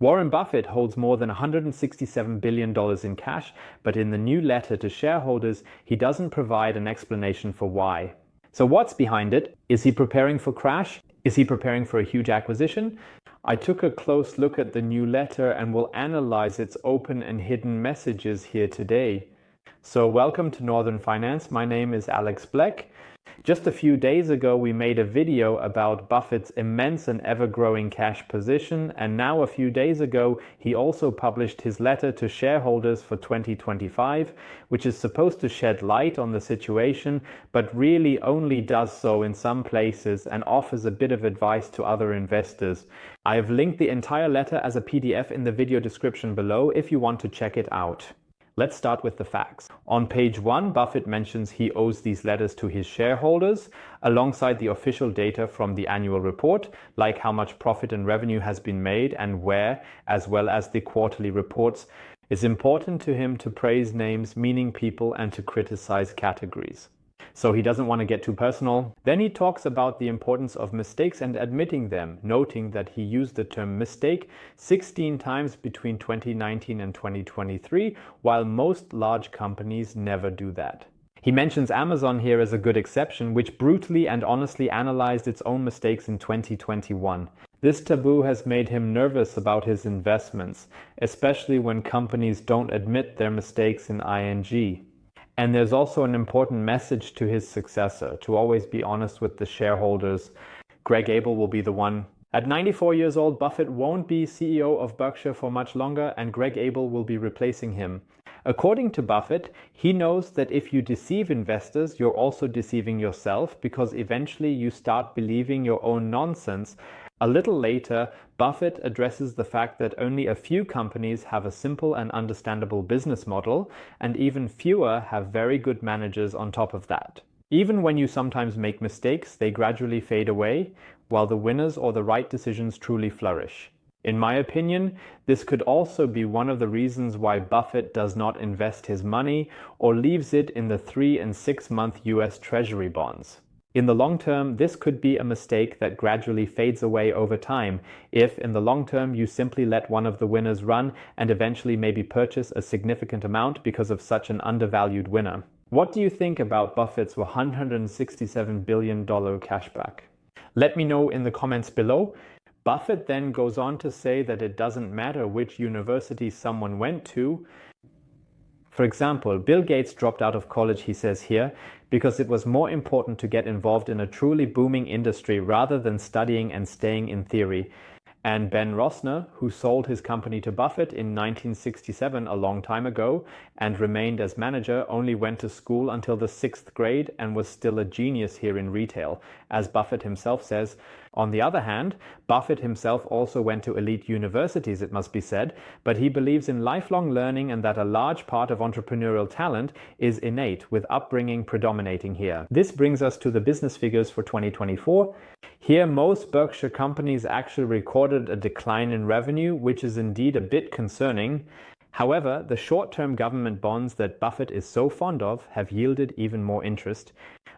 Warren Buffett holds more than $167 billion in cash, but in the new letter to shareholders, he doesn't provide an explanation for why. So what's behind it? Is he preparing for crash? Is he preparing for a huge acquisition? I took a close look at the new letter and will analyze its open and hidden messages here today. So welcome to Northern Finance. My name is Alex Black. Just a few days ago, we made a video about Buffett's immense and ever-growing cash position, and now a few days ago, he also published his letter to shareholders for 2025, which is supposed to shed light on the situation, but really only does so in some places and offers a bit of advice to other investors. I have linked the entire letter as a PDF in the video description below if you want to check it out. Let's start with the facts. On page 1, Buffett mentions he owes these letters to his shareholders, alongside the official data from the annual report, like how much profit and revenue has been made and where, as well as the quarterly reports. It's important to him to praise names, meaning people, and to criticize categories. So he doesn't want to get too personal. Then he talks about the importance of mistakes and admitting them, noting that he used the term mistake 16 times between 2019 and 2023, while most large companies never do that. He mentions Amazon here as a good exception, which brutally and honestly analyzed its own mistakes in 2021. This taboo has made him nervous about his investments, especially when companies don't admit their mistakes in ING. And there's also an important message to his successor, to always be honest with the shareholders. Greg Abel will be the one. At 94 years old, Buffett won't be CEO of Berkshire for much longer, and Greg Abel will be replacing him. According to Buffett, he knows that if you deceive investors, you're also deceiving yourself, because eventually you start believing your own nonsense. A little later, Buffett addresses the fact that only a few companies have a simple and understandable business model, and even fewer have very good managers on top of that. Even when you sometimes make mistakes, they gradually fade away, while the winners or the right decisions truly flourish. In my opinion, this could also be one of the reasons why Buffett does not invest his money or leaves it in the 3- and 6-month US Treasury bonds. In the long term, this could be a mistake that gradually fades away over time if, in the long term, you simply let one of the winners run and eventually maybe purchase a significant amount because of such an undervalued winner. What do you think about Buffett's $167 billion cashback? Let me know in the comments below. Buffett then goes on to say that it doesn't matter which university someone went to. For example, Bill Gates dropped out of college, he says here, because it was more important to get involved in a truly booming industry rather than studying and staying in theory. And Ben Rosner, who sold his company to Buffett in 1967, a long time ago, and remained as manager, only went to school until the 6th grade and was still a genius here in retail, as Buffett himself says. On the other hand, Buffett himself also went to elite universities, it must be said, but he believes in lifelong learning and that a large part of entrepreneurial talent is innate, with upbringing predominating here. This brings us to the business figures for 2024. Here, most Berkshire companies actually recorded a decline in revenue, which is indeed a bit concerning. However, the short-term government bonds that Buffett is so fond of have yielded even more interest.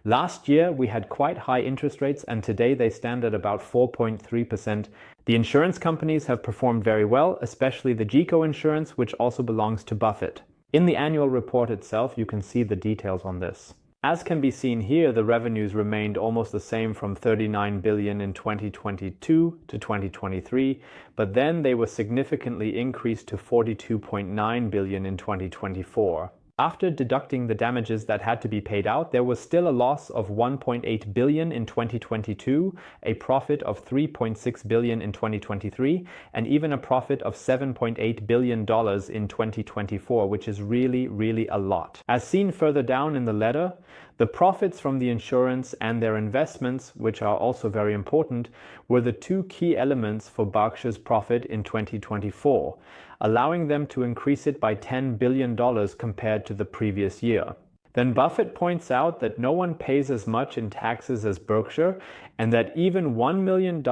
Last year, we had quite high interest rates, and today they stand at about 4.3%. The insurance companies have performed very well, especially the GEICO insurance, which also belongs to Buffett. In the annual report itself, you can see the details on this. As can be seen here, the revenues remained almost the same from $39 billion in 2022 to 2023, but then they were significantly increased to $42.9 billion in 2024. After deducting the damages that had to be paid out, there was still a loss of $1.8 billion in 2022, a profit of $3.6 billion in 2023, and even a profit of $7.8 billion in 2024, which is really a lot. As seen further down in the letter, the profits from the insurance and their investments, which are also very important, were the two key elements for Berkshire's profit in 2024, allowing them to increase it by $10 billion compared to the previous year. Then Buffett points out that no one pays as much in taxes as Berkshire, and that even $1 million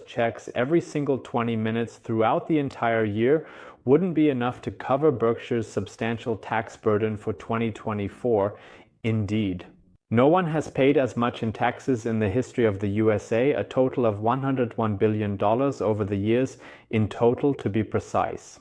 checks every single 20 minutes throughout the entire year wouldn't be enough to cover Berkshire's substantial tax burden for 2024. Indeed. No one has paid as much in taxes in the history of the USA, a total of $101 billion over the years in total, to be precise.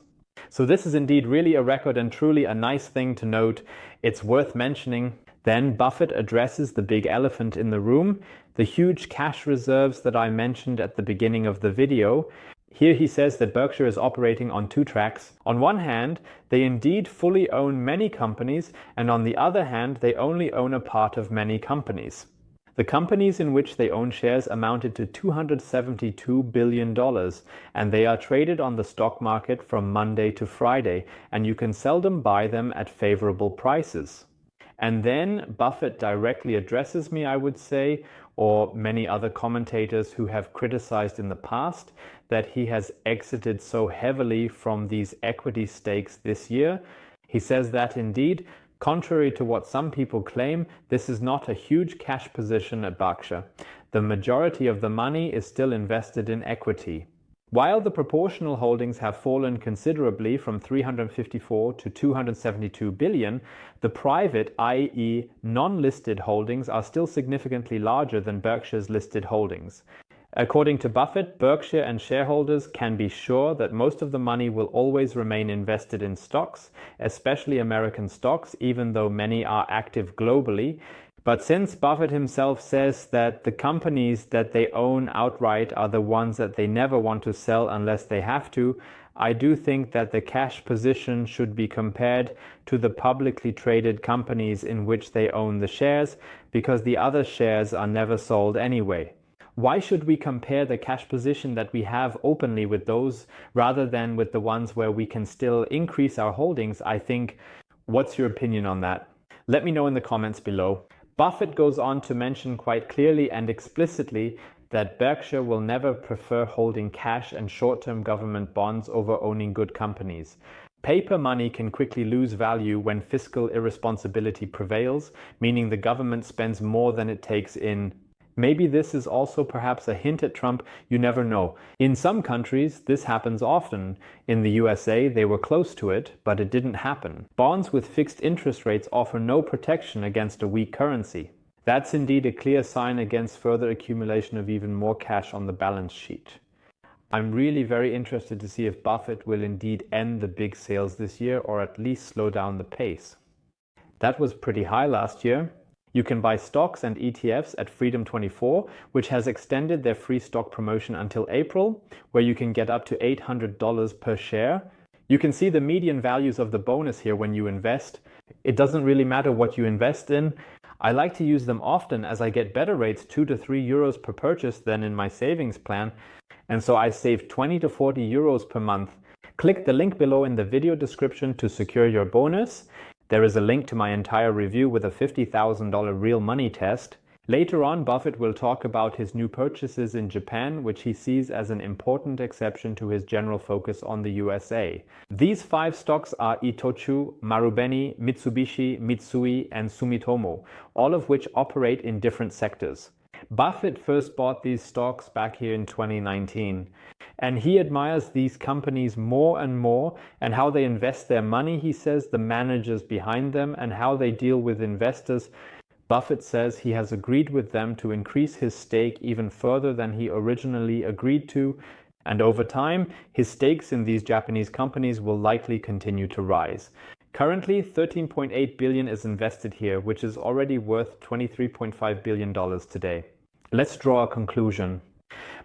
So this is indeed really a record and truly a nice thing to note. It's worth mentioning. Then Buffett addresses the big elephant in the room, the huge cash reserves that I mentioned at the beginning of the video. Here he says that Berkshire is operating on two tracks. On one hand, they indeed fully own many companies, and on the other hand, they only own a part of many companies. The companies in which they own shares amounted to $272 billion, and they are traded on the stock market from Monday to Friday, and you can seldom buy them at favorable prices. And then Buffett directly addresses me, I would say, or many other commentators who have criticized in the past, that he has exited so heavily from these equity stakes this year. He says that indeed, contrary to what some people claim, this is not a huge cash position at Berkshire. The majority of the money is still invested in equity. While the proportional holdings have fallen considerably from 354 to 272 billion, the private, i.e. non-listed holdings are still significantly larger than Berkshire's listed holdings. According to Buffett, Berkshire and shareholders can be sure that most of the money will always remain invested in stocks, especially American stocks, even though many are active globally. But since Buffett himself says that the companies that they own outright are the ones that they never want to sell unless they have to, I do think that the cash position should be compared to the publicly traded companies in which they own the shares, because the other shares are never sold anyway. Why should we compare the cash position that we have openly with those rather than with the ones where we can still increase our holdings? I think, what's your opinion on that? Let me know in the comments below. Buffett goes on to mention quite clearly and explicitly that Berkshire will never prefer holding cash and short-term government bonds over owning good companies. Paper money can quickly lose value when fiscal irresponsibility prevails, meaning the government spends more than it takes in. Maybe this is also perhaps a hint at Trump, you never know. In some countries, this happens often. In the USA, they were close to it, but it didn't happen. Bonds with fixed interest rates offer no protection against a weak currency. That's indeed a clear sign against further accumulation of even more cash on the balance sheet. I'm really very interested to see if Buffett will indeed end the big sales this year, or at least slow down the pace. That was pretty high last year. You can buy stocks and ETFs at Freedom24, which has extended their free stock promotion until April, where you can get up to $800 per share. You can see the median values of the bonus here when you invest. It doesn't really matter what you invest in. I like to use them often as I get better rates, 2 to 3 euros per purchase than in my savings plan. And so I save 20 to 40 euros per month. Click the link below in the video description to secure your bonus. There is a link to my entire review with a $50,000 real money test. Later on, Buffett will talk about his new purchases in Japan, which he sees as an important exception to his general focus on the USA. These 5 stocks are Itochu, Marubeni, Mitsubishi, Mitsui, and Sumitomo, all of which operate in different sectors. Buffett first bought these stocks back here in 2019. And he admires these companies more and more, and how they invest their money, he says, the managers behind them, and how they deal with investors. Buffett says he has agreed with them to increase his stake even further than he originally agreed to, and over time, his stakes in these Japanese companies will likely continue to rise. Currently, $13.8 billion is invested here, which is already worth $23.5 billion today. Let's draw a conclusion.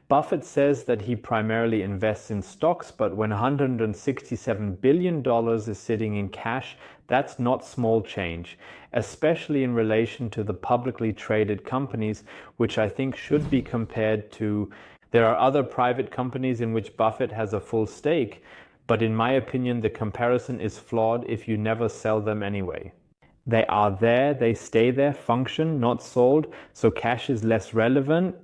Buffett says that he primarily invests in stocks, but when $167 billion is sitting in cash, that's not small change, especially in relation to the publicly traded companies, which I think should be compared to. There are other private companies in which Buffett has a full stake, but in my opinion, the comparison is flawed if you never sell them anyway. They are there, they stay there, function, not sold, so cash is less relevant.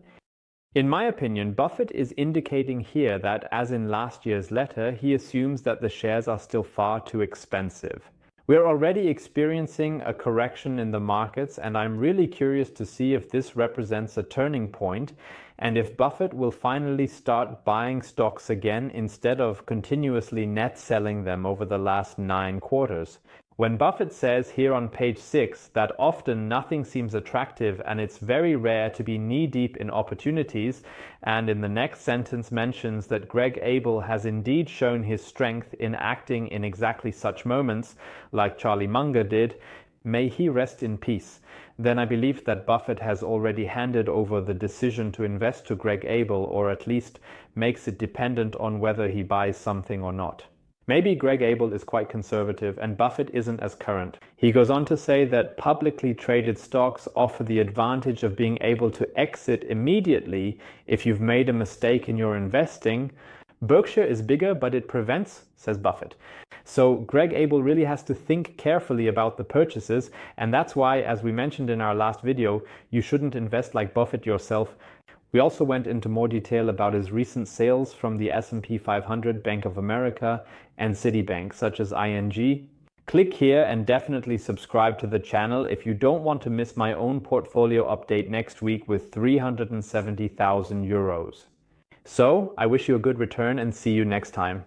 In my opinion, Buffett is indicating here that, as in last year's letter, he assumes that the shares are still far too expensive. We're already experiencing a correction in the markets, and I'm really curious to see if this represents a turning point, and if Buffett will finally start buying stocks again instead of continuously net selling them over the last 9 quarters. When Buffett says here on page 6 that often nothing seems attractive and it's very rare to be knee-deep in opportunities, and in the next sentence mentions that Greg Abel has indeed shown his strength in acting in exactly such moments, like Charlie Munger did, may he rest in peace, then I believe that Buffett has already handed over the decision to invest to Greg Abel, or at least makes it dependent on whether he buys something or not. Maybe Greg Abel is quite conservative and Buffett isn't as current. He goes on to say that publicly traded stocks offer the advantage of being able to exit immediately if you've made a mistake in your investing. Berkshire is bigger, but it prevents, says Buffett. So Greg Abel really has to think carefully about the purchases, and that's why, as we mentioned in our last video, you shouldn't invest like Buffett yourself. We also went into more detail about his recent sales from the S&P 500, Bank of America, and Citibank, such as ING. Click here and definitely subscribe to the channel if you don't want to miss my own portfolio update next week with 370,000 euros. So, I wish you a good return and see you next time.